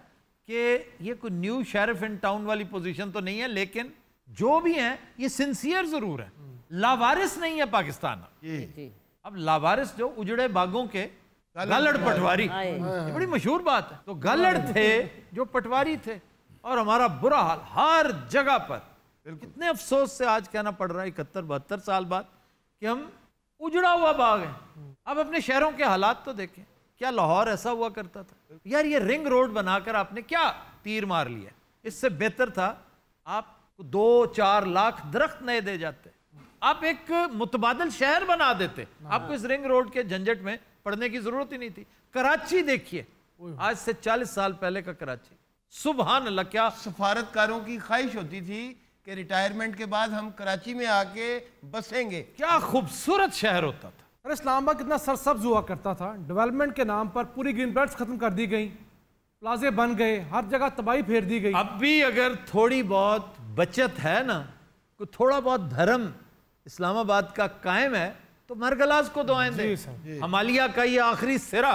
कि ये कोई न्यू शेरिफ इन टाउन वाली पोजीशन तो नहीं है, लेकिन जो भी हैं ये सिंसियर जरूर है। लावारिस नहीं है पाकिस्तान। अब लावारिस जो उजड़े बागों के गालड़ पटवारी, ये बड़ी मशहूर बात है। तो गालड़ थे जो पटवारी थे, और हमारा बुरा हाल हर जगह पर। कितने अफसोस से आज कहना पड़ रहा है 71-72 साल बाद कि हम उजड़ा हुआ बाग है। अब अपने शहरों के हालात तो देखें, क्या लाहौर ऐसा हुआ करता था? यार ये रिंग रोड बनाकर आपने क्या तीर मार लिया? इससे बेहतर था आप 2-4 लाख दरख्त नए दे जाते, आप एक मुतबादल शहर बना देते। आपको इस रिंग रोड के झंझट में पड़ने की जरूरत ही नहीं थी। कराची देखिए, आज से 40 साल पहले का कराची, सुभान अल्लाह। क्या सफारतकारों की ख्वाहिश होती थी कि रिटायरमेंट के बाद हम कराची में आके बसेंगे। क्या खूबसूरत शहर होता था। अरे इस्लामाबाद कितना सरसब्ज हुआ करता था। डेवलपमेंट के नाम पर पूरी ग्रीन बेल्ट्स खत्म कर दी गई, प्लाजे बन गए, हर जगह तबाही फेर दी गई। अब भी अगर थोड़ी बहुत बचत है ना, कोई थोड़ा बहुत धर्म इस्लामाबाद का कायम है, तो मरगलाज को दुआएं दें। हमालिया का ये आखिरी सिरा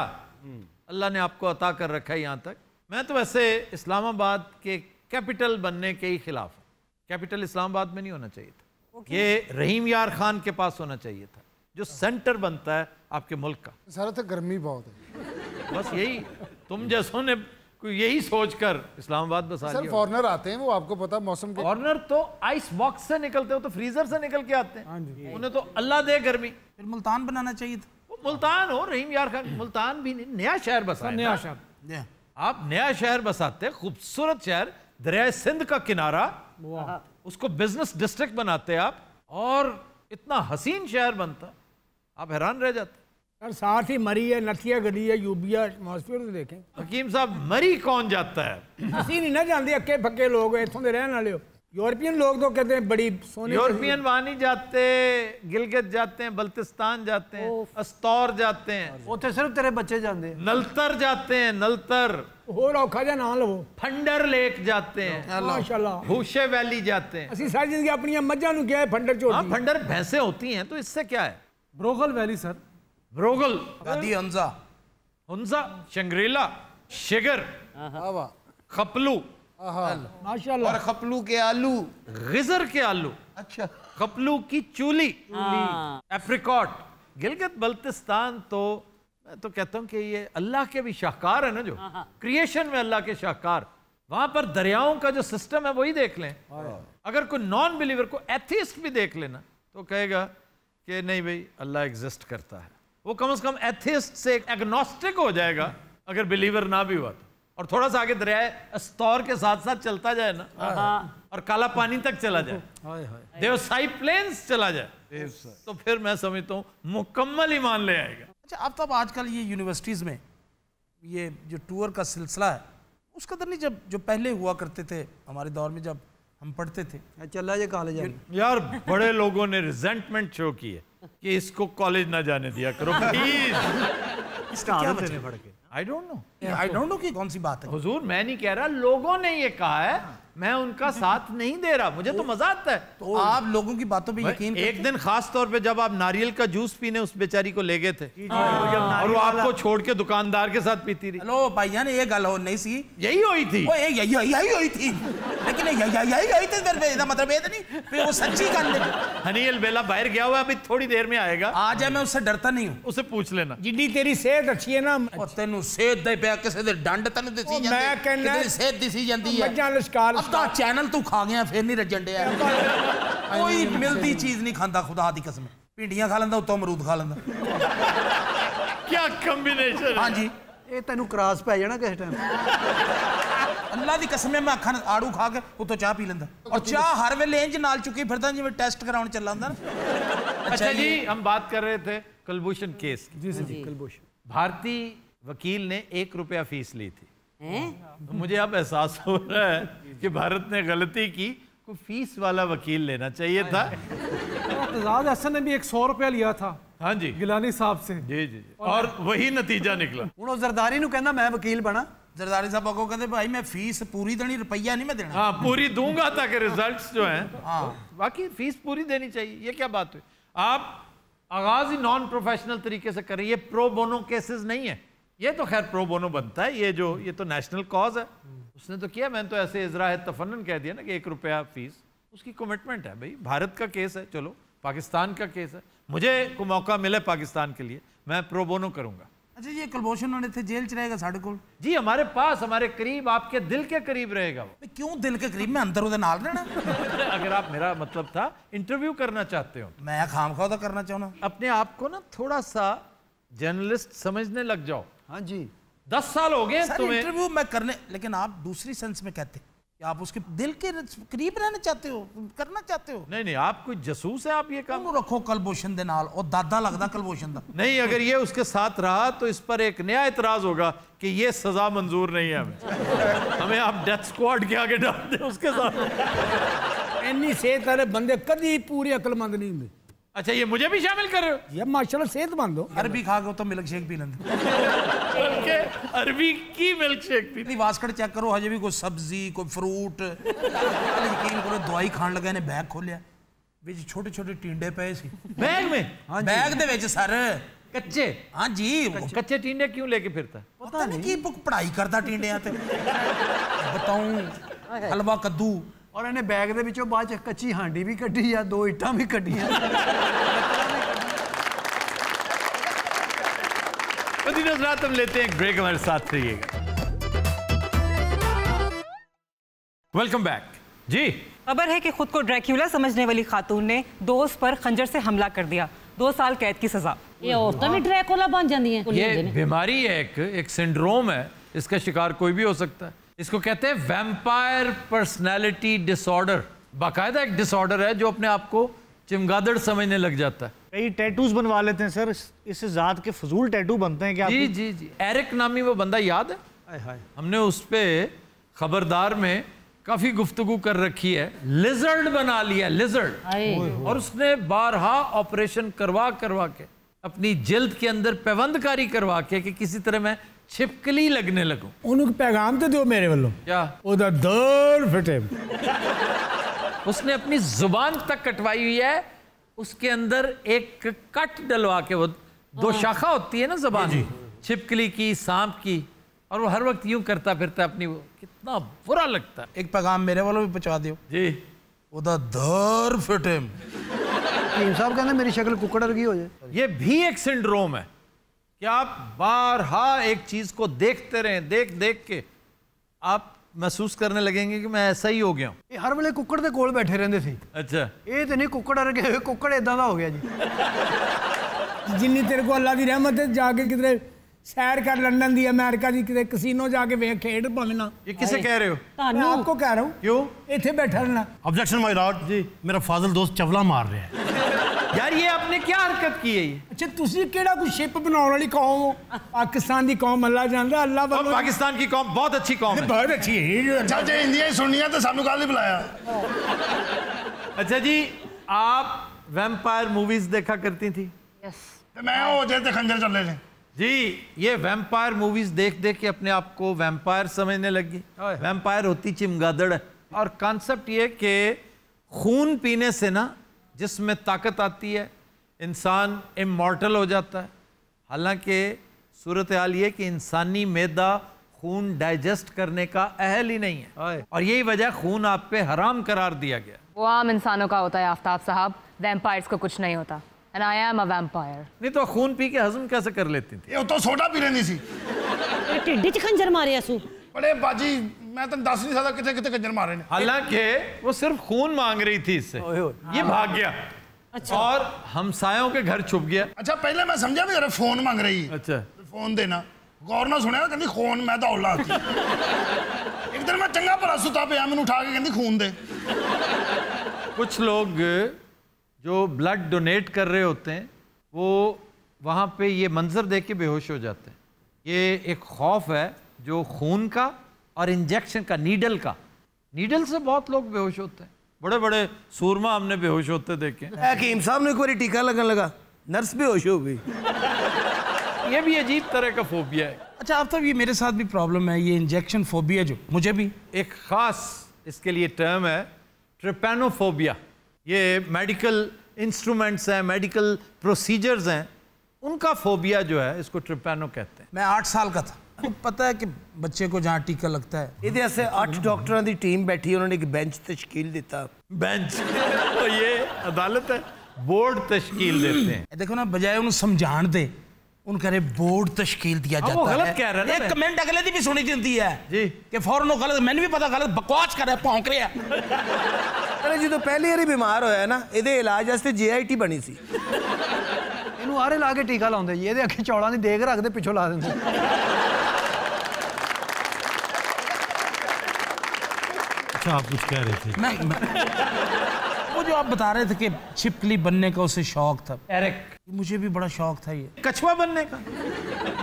अल्लाह ने आपको अता कर रखा है यहाँ तक। मैं तो वैसे इस्लामाबाद के कैपिटल बनने के ही खिलाफ हूँ। कैपिटल इस्लामाबाद में नहीं होना चाहिए था, ये रहीम यार खान के पास होना चाहिए था, जो सेंटर बनता है आपके मुल्क का। सारा तो गर्मी बहुत है। बस यही तुम जैसों ने कोई यही सोचकर इस्लामाबाद बसा लिया। सर फॉरनर आते हैं, वो आपको पता मौसम के। फॉरनर तो आइस बॉक्स से निकलते हो, तो फ्रीजर से निकल के आते हैं, उन्हें तो अल्लाह दे गर्मी। फिर मुल्तान बनाना चाहिए था। वो मुल्तान हो, रहीम यार खान मुल्तान भी नहीं, नया शहर बसा। नया शहर, आप नया शहर बसाते, खूबसूरत शहर, दरिया सिंध का किनारा, उसको बिजनेस डिस्ट्रिक्ट बनाते आप, और इतना हसीन शहर बनता, आप हैरान रह जाते। सर साथ ही मरी है, नथिया गली है, यूबिया एटमॉस्फेयर तो देखें। हकीम साहब, मरी कौन जाता है? ਅਸੀਂ नहीं ना जानते, अक्के पक्के लोग इतों के रहने वाले हो। यूरोपियन लोग तो कहते हैं बड़ी सोने। यूरोपियन वहां नहीं जाते, गिलगित जाते हैं, बल्तिस्तान जाते हैं, अस्तौर जाते हैं, ਉੱਥੇ सिर्फ तेरे बच्चे जाते हैं। नलतर जाते हैं, नलतर। होर औखा जा ना लवो। फंडर लेक जाते हैं, माशाल्लाह। भूशे वैली जाते हैं। ਅਸੀਂ सारी जिंदगी अपनी मज्जां ਨੂੰ किया है फंडर छोड़। हाँ, फंडर भैंसे होती हैं, तो इससे क्या है? ब्रोगल वैली सर, ब्रोगल, गादी हंजा, हुंजा, शंग्रीला, शिगर, खपलू, माशाल्लाह, और खपलू के आलू, गिजर के आलू, अच्छा, खपलू की चूली, एप्रिकॉट। गिलगित बल्तिस्तान तो मैं तो कहता हूं कि ये अल्लाह के भी शाहकार है ना, जो क्रिएशन में अल्लाह के शाहकार। वहां पर दरियाओं का जो सिस्टम है वही देख लें। अगर कोई नॉन बिलीवर को एथिस्ट भी देख लेना तो कहेगा कि नहीं भाई अल्लाह एग्जिस्ट करता है। वो कम से कम एथिस्ट से एग्नोस्टिक हो जाएगा अगर बिलीवर ना भी हुआ तो। और थोड़ा सा आगे दरिया अस्तौर के साथ साथ चलता जाए ना, और काला पानी तक चला जाए, देवसाई प्लेन्स चला जाए, तो फिर मैं समझता हूँ मुकम्मल ईमान ले आएगा। अच्छा अब तो आजकल ये यूनिवर्सिटीज़ में ये जो टूर का सिलसिला है उस कदर नहीं, जब जो पहले हुआ करते थे हमारे दौर में, जब हम पढ़ते थे। चला जे कॉलेज यार बड़े लोगों ने रिजेंटमेंट शो की है कि इसको कॉलेज ना जाने दिया करो प्लीज। इसका क्या वजह पढ़ के? आई डोंट नो कि कौन सी बात है। हुजूर मैं नहीं कह रहा, लोगों ने ये कहा है, मैं उनका साथ नहीं दे रहा, मुझे तो मजा आता है। तो आप लोगों की बातों पे यकीन एक दिन खास तौर पे जब आप नारियल का जूस पीने उस बेचारी को ले गए थे और वो आपको छोड़ के दुकानदार के साथ पीती रही। हेलो भाईजान ये गल हो नहीं सी, यही हुई थी। यही हुई थी, लेकिन यही हुई थी फिर इसका मतलब ये तो नहीं फिर वो सच्ची गल है। हनील बेला बाहर गया हुआ, अभी थोड़ी देर में आएगा। आ जाए, मैं उससे डरता नहीं हूँ। उसे पूछ लेना। जिड्डी तेरी सेहत अच्छी है ना, और तेनू सेहत दे पे किसी दे डंड तन दिसी जांदी, मैं कहना तेरी सेहत दिसी जांदी है। मज्जा लश्कार अब चैनल तू खा गया फिर नहीं रजन दिया। कोई मिलती चीज नहीं खाता, खुदा दी कसम। भिंडियां खा लेंदा, उत्तों अमरूद खा लेंदा। क्या कॉम्बिनेशन। हाँ जी, ये तेनू क्रॉस पै जाना किस टाइम। अल्लाह दी कसम मैं अखा आड़ू खा के उत्तों चाह पी लेंदा, और चाह हर वेले इंज नाल चुकी फिरदा जिवें टेस्ट कराउण चला हुंदा ना। अच्छा जी, हम बात कर रहे थे कुलभूषण केस की। जी कुलभूषण। भारतीय वकील ने 1 रुपया फीस ली थी। तो मुझे अब एहसास हो रहा है कि भारत ने गलती की, कोई फीस वाला वकील लेना चाहिए था। एजाज हसन ने भी 100 रुपया लिया था। हाँ जी, गिलानी साहब से। जी जी, और वही नतीजा निकला। हूँ जरदारी नू कहना मैं वकील बना। जरदारी साहब को कहते भाई मैं फीस पूरी देनी, रुपया नहीं मैं देना। हाँ पूरी दूंगा ताकि रिजल्ट्स जो हैं, हाँ बाकी फीस पूरी देनी चाहिए। ये क्या बात हुई? आप आगाज ही नॉन प्रोफेशनल तरीके से कर रही है, प्रो बोनो केसेस नहीं है ये। तो खैर प्रो बोनो बनता है, ये तो नेशनल कॉज है, उसने तो किया। मैंने तो ऐसे इजरा है तफन्नुन कह दिया ना कि 1 रुपया फीस, उसकी कमिटमेंट है। भाई भारत का केस है, चलो पाकिस्तान का केस है, मुझे को मौका मिले पाकिस्तान के लिए, मैं प्रो बोनो करूंगा। अच्छा ये कुलभूषण होने थे जेल च रहेगा साढ़े को जी, हमारे पास, हमारे करीब, आपके दिल के करीब रहेगा वो। क्यों दिल के करीब? मैं अंदर उधर नाल रहना। अगर आप, मेरा मतलब था इंटरव्यू करना चाहते हो, मैं खामखा तो करना चाहूँ। अपने आप को ना थोड़ा सा जर्नलिस्ट समझने लग जाओ। हाँ जी, 10 साल हो गए तुम्हें इंटरव्यू मैं करने, लेकिन आप दूसरी सेंस में कहते कि आप उसके दिल के करीब रहना चाहते हो, करना चाहते हो। नहीं, आप कोई जसूस है, आप ये काम रखो कुलभूषण दे नाल, और दादा लगदा कुलभूषण दा। नहीं, अगर ये उसके साथ रहा तो इस पर एक नया इतराज होगा कि ये सजा मंजूर नहीं है हमें आप डेथ स्क्वाड के आगे डाल दें उसके साथ। इन्नी सेहत वाले बंदे कभी पूरी अक्लमंद नहीं होंगे। अच्छा, ये मुझे भी शामिल कर रहे हो? ये माशाल्लाह सेहतमंद हो। अरबी खा के तो मिल्क शेक पी लेंगे। अरबी की मिल्क शेक पी। वास्कट चेक करो, हजे भी कोई सब्जी, कोई फ्रूट, यकीन करो दवाई खान लगा ने बैग खोलिया, विच छोटे छोटे टिंडे पे सी। बैग में? हाँ बैग दे विच सर। कच्चे? हाँ जी। कच्चे टिंडे क्यों लेके फिरता? पता नहीं की पढ़ाई करता टिंडियां ते। बताऊं हलवा कद्दू, और इन्हें बैग दे विचों बाद च कच्ची हांडी भी कड्ढी या 2 इट्टां भी कड्ढियां। रात हम लेते हैं एक ब्रेक, हमारे साथ रहिएगा। वेलकम बैक जी। खबर है कि खुद को ड्रैक्यूला समझने वाली खातून ने दोस्त पर खंजर से हमला कर दिया, 2 साल कैद की सजा। ये औरतें भी ड्रैकुला बन जाती हैं। ये बीमारी है, एक सिंड्रोम है, इसका शिकार कोई भी हो सकता है। इसको कहते हैं वैम्पायर पर्सनैलिटी डिसऑर्डर। बाकायदा एक डिसऑर्डर है जो अपने आप को चिमगादड़ समझने लग जाता है। कई टैटूज बनवा लेते हैं सर, इस जात के फजूल टैटू बनते हैं क्या? जी जी जी। एरिक नामी वो बंदा याद है? हमने उस पे खबरदार में काफी गुफ्तगू कर रखी है। लिजर्ड बना लिया, लिजर्ड। और उसने बारहा ऑपरेशन करवा के अपनी जिल्द के अंदर पैबंदकारी करवा के कि किसी तरह मैं छिपकली लगने लगूं। उनको पैगाम तो दो मेरे वालों। क्या? ओदा दर फिटे। उसने अपनी जुबान तक कटवाई हुई है, उसके अंदर एक कट डलवा के, वो 2 शाखा होती है ना जबान, छिपकली की, सांप की, और वो हर वक्त यूं करता फिरता अपनी, वो कितना बुरा लगता है। एक पैगाम मेरे वालों भी पहुंचा दियो जी। ओदा दर फिटे। साहब कहते मेरी शक्ल कुकड़ वर्गी हो जाए। ये भी एक सिंड्रोम है कि आप बारहा एक चीज को देखते रहें, देख के आप महसूस करने लगेंगे कि मैं ऐसा ही हो गया हूं। ये हर वेले कुकड़ दे कोल बैठे रहंदे सी। अच्छा, ये तो नहीं कुकड़ वर्गे, कुकड़ इदां दा हो गया जी। जिन्नी तेरे को अल्लाह दी रहमत है, जाके किधरे सैर कर, लंदन दी, अमेरिका दी, किधरे कसीनो जाके वेख खेड भावें ना। ये किसे कह रहे हो? मैं आपको कह रहा हूँ। क्यों? इत्थे बैठा रहना। ऑब्जेक्शन माय लॉर्ड जी, मेरा फाजिल दोस्त चवला मार रहा है। यार ये आपने क्या हरकत की है ये? अच्छा ਤੁਸੀਂ ਕਿਹੜਾ ਕੋਈ ਸ਼ਿਪ ਬਣਾਉਣ ਵਾਲੀ ਕੌਮ ਹੋ? ਪਾਕਿस्तान ਦੀ ਕੌਮ ਅੱਲਾ ਜਾਣਦਾ ਅੱਲਾ और पाकिस्तान की कौम बहुत अच्छी कौम है। बहुत अच्छी है। अच्छा जे हिंदी सुनिया तो सानू कल ही बुलाया। अच्छा जी आप वैम्पायर मूवीज देखा करती थी? तो मैं हो जे ते खंजर चले ने जी। ये वैम्पायर मूवीज देख देख के अपने आप को वैम्पायर समझने लगी। वैम्पायर होती चमगादड़ है और कॉन्सेप्ट ये कि खून पीने से ना जिसमें ताकत आती है, इंसान इमॉर्टल हो जाता है। हालांकि सूरत हाल ये कि इंसानी मैदा खून डाइजेस्ट करने का अहल ही नहीं है और यही वजह खून आप पे हराम करार दिया गया। वो आम इंसानों का होता है आफ्ताब साहब, वैम्पायर्स को कुछ नहीं होता। And I am a vampire. नहीं तो खून पी के हजम कैसे कर लेती थी? ये तो सोडा पी लेनी सी। टिड्डी च खंजर मारे असू। बड़े बाजी मैं तो दस नहीं सकता कितने कितने खंजर मारे ने। हालांकि वो सिर्फ खून मांग रही थी इससे, ये भाग गया। अच्छा। और हमसायों के घर छुप गया। अच्छा पहले मैं समझा भी अरे फोन मांग रही है। अच्छा फोन देना गौर ना सुनिया कहती खून मैं तो औला एक दिन मैं चंगा भला सुता पिया मैंने उठा के कहती खून दे। कुछ लोग जो ब्लड डोनेट कर रहे होते हैं वो वहाँ पे ये मंजर देख के बेहोश हो जाते हैं। ये एक खौफ है जो खून का और इंजेक्शन का, नीडल का। नीडल से बहुत लोग बेहोश होते हैं, बड़े बड़े सूरमा हमने बेहोश होते देखे। हकीम साहब ने एक बार टीका लगने लगा, नर्स बेहोश हो गई। ये भी अजीब तरह का फोबिया है। अच्छा आप तो ये मेरे साथ भी प्रॉब्लम है, ये इंजेक्शन फोबिया जो मुझे भी। एक खास इसके लिए टर्म है ट्रिपैनोफोबिया। ये मेडिकल इंस्ट्रूमेंट्स हैं, मेडिकल प्रोसीजर्स हैं, उनका फोबिया जो है इसको ट्रिपैनो कहते हैं। मैं 8 साल का था, पता है कि बच्चे को जहाँ टीका लगता है ਇਹਦੇ ਵਾਸਤੇ 8 ਡਾਕਟਰਾਂ ਦੀ ਟੀਮ ਬੈਠੀ ਉਹਨਾਂ ਨੇ ਇੱਕ ਬੈਂਚ ਤਸ਼ਕੀਲ ਦਿੱਤਾ। बेंच तो ये अदालत है, बोर्ड तश्कील देते हैं। देखो ना बजाय उन्हें समझाण दे उन करे बोर्ड तश्कील दिया जाता है। वो गलत कह रहा है ना। एक कमेंट अगले दी भी सुनी दी है जी कि फौरन वो गलत, मैंने भी पता गलत बकवास कर रहा है, भौंक रहा है। अरे जो पहली बारी बीमार होया ना ਇਹਦੇ ਇਲਾਜ ਵਾਸਤੇ JIT ਬਣੀ ਸੀ। ਇਹਨੂੰ ਆਰੇ ਲਾ ਕੇ ਟੀਕਾ ਲਾਉਂਦੇ ਜੀ, ਇਹਦੇ ਅੱਗੇ ਚੌਲਾਂ ਦੀ ਦੇਗ ਰੱਖਦੇ ਪਿੱਛੋਂ ਲਾ ਦਿੰਦੇ। अच्छा आप कुछ कह रहे थे? वो जो आप बता रहे थे कि छिपकली बनने का उसे शौक था, एरिक मुझे भी बड़ा शौक था ये कछुआ बनने का।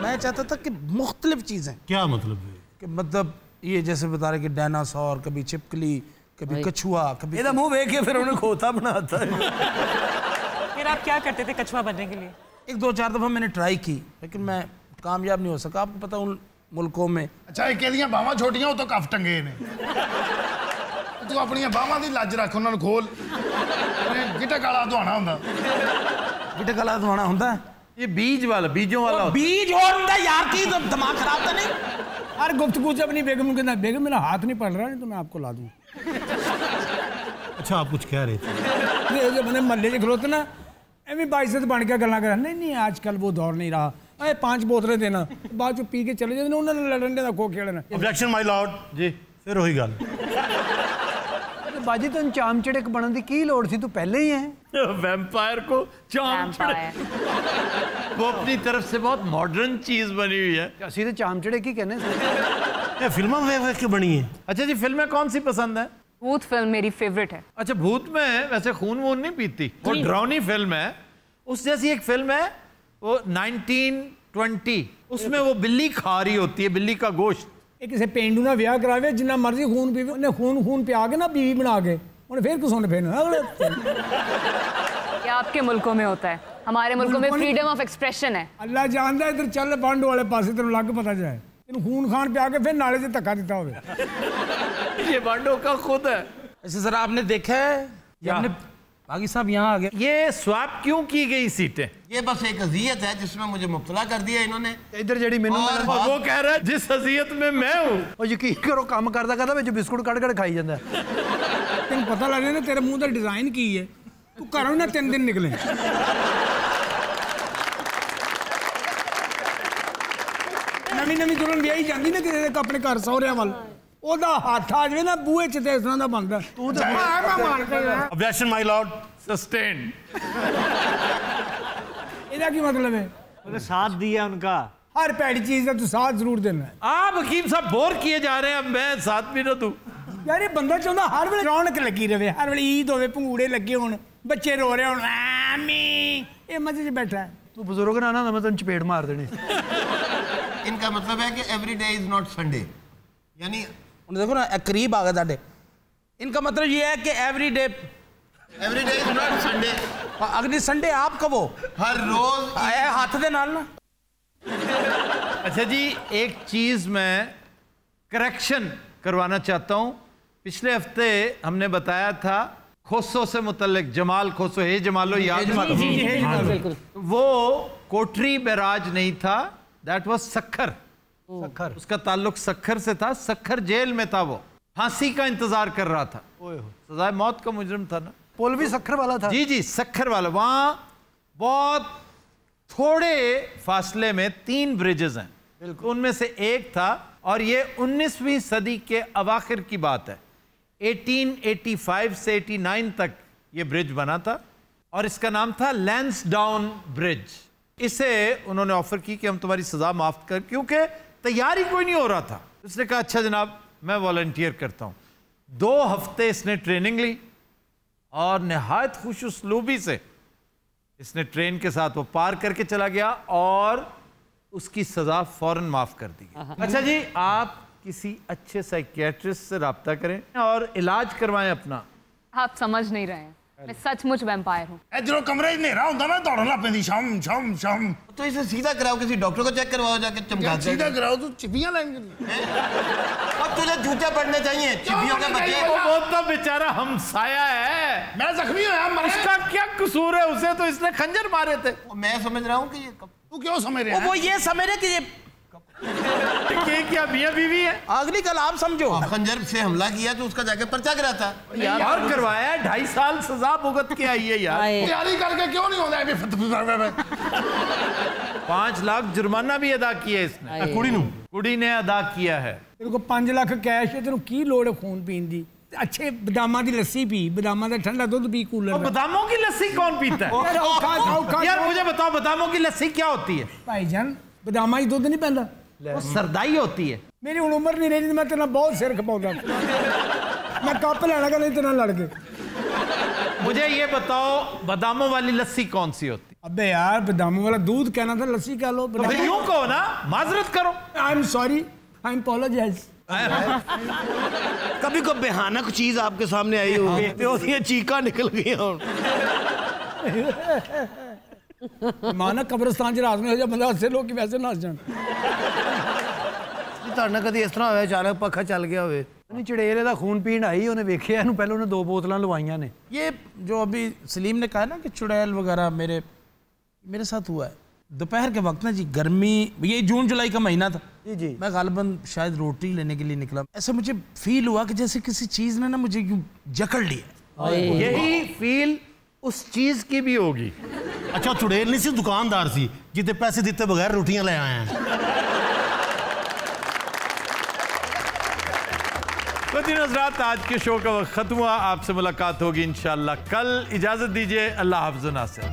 मैं चाहता था कि मुख्तलिफ चीजें। क्या मतलब है? कि मतलब ये जैसे बता रहे कि डायनासोर, कभी छिपकली, कभी कछुआ, कभी ਇਹਦਾ ਮੂੰਹ ਵੇਖ ਕੇ ਫਿਰ ਉਹਨੇ ਖੋਤਾ बनाता है। फिर आप क्या करते थे कछुआ बनने के लिए? 1-2-4 दफा मैंने ट्राई की लेकिन मैं कामयाब नहीं हो सका। आपको पता उन मुल्कों में अच्छा एक ਇਹਦੀਆਂ ਬਾਹਾਂ ਛੋਟੀਆਂ ਉਹ ਤੋਂ ਕਫ ਟੰਗੇ ਨੇ। ਤੂੰ ਆਪਣੀਆਂ ਬਾਹਾਂ ਦੀ ਲੱਜ ਰੱਖ ਉਹਨਾਂ ਨੂੰ ਖੋਲ। ਗਿੱਟਾ ਕਾਲਾ ਧਵਾਣਾ ਹੁੰਦਾ। गिट्टा काला धोना होता है, ये बीज वाला, बीजों वाला होता है। बीज और होता है यार की, तो दिमाग खराब था नहीं। हर गुफ्तगू से अपनी बेगम के ना, बेगम मेरा हाथ नहीं पड़ रहा है तो मैं आपको ला दूँ। अच्छा आप कुछ कह रहे थे? ये जो मैंने मल्ले के खलोते ना एवं बाइज्जत बन के गल्ला कर, नहीं नहीं आजकल वो दौर नहीं रहा, अरे 5 बोतलें देना बाद चो पी के चले जाते उन्होंने लड़न देना खो खेलना। ऑब्जेक्शन माय लॉर्ड जी, फिर वही गल। बाजी तेन चामचड़क बनने की की लोड़ सी, तू पहले ही है। वैम्पायर को चामचड़क वो अपनी तरफ से बहुत मॉडर्न चीज बनी हुई है। असि तो चामचड़क ही कहने। फिल्में वे क्यों बनी है? अच्छा जी फिल्में कौन सी पसंद है? भूत फिल्म मेरी फेवरेट है। अच्छा भूत में वैसे खून वून नहीं पीती, वो डरावनी फिल्म है। उस जैसी एक फिल्म है वो 1920, उसमें वो बिल्ली खा रही होती है, बिल्ली का गोश्त। ਇਹ ਕਿਸੇ ਪਿੰਡੂ ਨਾਲ ਵਿਆਹ ਕਰਾਵੇ ਜਿੰਨਾ ਮਰਜ਼ੀ ਖੂਨ ਪੀਵੇ, ਉਹਨੇ ਖੂਨ ਪਿਆ ਕੇ ਨਾ बीवी बना के ਉਹਨੇ ਫੇਰ ਕੁਸੋਂ ਫੇਰਨਾ। ये आपके मुल्कों में होता है, हमारे मुल्कों में फ्रीडम ऑफ एक्सप्रेशन है। अल्लाह जानता है इधर चल बांडो वाले पासे तेन लग पता जाए तेन खून खान पिया के फिर नाले से धक्का देता हो। ये बांडो का खुद है। ऐसे सर आपने देखा है आपने बागी साहब यहाँ आ गए, ये स्वैप क्यों की गई सीटें? ये बस एक अजियत है जिसमें मुझे मुब्तला कर दिया इन्होंने। इधर जड़ी मैनू वो कह रहा है जिस अजियत में मैं हूँ। और यकीन करो काम करता करता विच बिस्कुट कट कट खाई जाता। तेन पता लग रहा तेरे मुंह का डिजाइन की है, तू घरों ना 3 दिन निकले। नवी दुल्हन ब्याही जाती ना किसी अपने घर सहुरिया वाल, ओदा हाथ आ जाए ना बूहे च ते इस तरह दा बनदा। तू तो ऑब्जेक्शन माय लॉर्ड सस्टेन। ਇਹਦਾ ਕੀ मतलब है? उन्हें साथ दिया उनका, हर पैड़ी चीज का तू साथ जरूर देना है। आप हकीम साहब बोर किए जा रहे हैं, अब मैं साथ भी ना दूं। यार ये बंदा चाहता हर ਵੇਲੇ रौनक लगी रहे, हर ਵੇਲੇ ईद होवे भंगूड़े लगे होण, बच्चे रो रहे होण, मामी ये मजे से बैठा है। तू बुजुर्ग ना ना मैं तेन चपेट मार देनी। इनका मतलब है कि every day is not Sunday, यानी देखो ना करीब आ गए ताडे। इनका मतलब ये है कि every day is not Sunday. अगली संडे आप कब हो? हर रोज हाथ दे नाल ना। अच्छा जी, एक चीज मैं करेक्शन करवाना चाहता हूं। पिछले हफ्ते हमने बताया था खोसो से मुतल्लिक, जमाल खोसो, हे जमालो याद, वो कोटरी बैराज नहीं था, दैट वाज सक्खर। उसका ताल्लुक सक्खर से था। सक्खर जेल में था, वो फांसी का इंतजार कर रहा था, सजाए मौत का मुजरिम था ना। पुल भी सक्खर वाला था। जी जी, सक्खर वाला। वहां बहुत थोड़े फासले में 3 ब्रिजेस हैं, उनमें से एक था, और ये 19वीं सदी के अवाखिर की बात है। 1885 से 89 तक ये ब्रिज बना था, और इसका नाम था लैंसडाउन ब्रिज। इसे उन्होंने ऑफर की कि हम तुम्हारी सजा माफ कर, क्योंकि तैयारी कोई नहीं हो रहा था। उसने कहा अच्छा जनाब मैं वॉलंटियर करता हूं। 2 हफ्ते इसने ट्रेनिंग ली, और नहायत खुश उसलूबी से इसने ट्रेन के साथ वो पार करके चला गया, और उसकी सजा फौरन माफ कर दी गई। अच्छा जी, आप किसी अच्छे साइकियाट्रिस्ट से राब्ता करें और इलाज करवाएं अपना। आप समझ नहीं रहे हैं, मैं सचमुच वैम्पायर हूँ। जो कमरे नेरा होता ना दौड़न लग पैंदी शाम शाम शाम। तो इसे सीधा कराओ, किसी डॉक्टर को चेक करवाओ जाके, चमका दे। सीधा कराओ, तू चिपियां लेंगे। अब तुझे जूते पड़ने चाहिए, चिपियों के बच्चे। वो तो बेचारा हमसाया है, मैं जख्मी हुआ, उसका क्या कसूर है? उसे तो इसने खंजर मारे थे। मैं समझ रहा हूँ कि ये तू क्यों समझ रहा है? वो ये समझ रहे कि ये क्या मियां बीवी है? अगली कल आप समझो, खंजर से हमला किया तो उसका जाके पर्चा कराता यार करवाया। 2.5 साल सजा भुगत के आई है यार। तैयारी करके क्यों नहीं होता है? 5 लाख जुर्माना भी अदा किया इसने। कुड़ी ने अदा किया है। तेरे को 5 लाख कैश है, तेन की लोड़ है खून पीन दी? अच्छे बदामां दी लस्सी पी, बदामां दा ठंडा दूध पी कूलर। बदामों की लस्सी कौन पीता है? यार मुझे बताओ, बदामों की लस्सी क्या होती है? भाईजान बदामां ही दूध नहीं पैंदा, वो सरदाई होती है। मेरी हुण उम्र नहीं रही, मैं तेरे बहुत सिर खपाऊंगा। मैं कप लेना का नहीं तेरे लड़ के। मुझे ये बताओ, बादामों वाली लस्सी कौन सी होती? अबे यार बदामों वाला दूध कहना था, लस्सी कह लो। तो यूं कहो ना, माजरत करो। I am sorry, I am apologize. कभी कोई भयानक चीज आपके सामने आई होगी तो चीका निकल गई। माना कब्रिस्तान च रात में हो जाए बंदा हंसे, लोग वैसे ना हंस जान। ਤੁਹਾਡਾ ਕਦੀ ਇਸ ਤਰ੍ਹਾਂ ਹੋਇਆ ਅਚਾਨਕ ਪੱਖਾ ਚੱਲ ਗਿਆ ਹੋਵੇ? नहीं चड़ेरे का खून पीण आई, उन्हें वेखिया इहनूं, पहले उन्हें 2 बोतलां लवाइयां ने। ये जो अभी सलीम ने कहा ना कि चुड़ैल वगैरह मेरे साथ हुआ है। दोपहर के वक्त ना जी, गर्मी, ये जून जुलाई का महीना था जी जी, मैं गालिबन शायद रोटी लेने के लिए निकला। ऐसा मुझे फील हुआ कि जैसे किसी चीज ने ना मुझे यूं जकड़ लिया। यही फील उस चीज की भी होगी। अच्छा चुड़ैल नहीं सी, दुकानदार सी जिते पैसे दिते बगैर रोटियां ले आए हैं। तो जी हज़रात, आज के शो का वक्त खत्म हुआ। आपसे मुलाकात होगी इंशाअल्लाह कल। इजाजत दीजिए, अल्लाह हाफ़िज़ नासिर।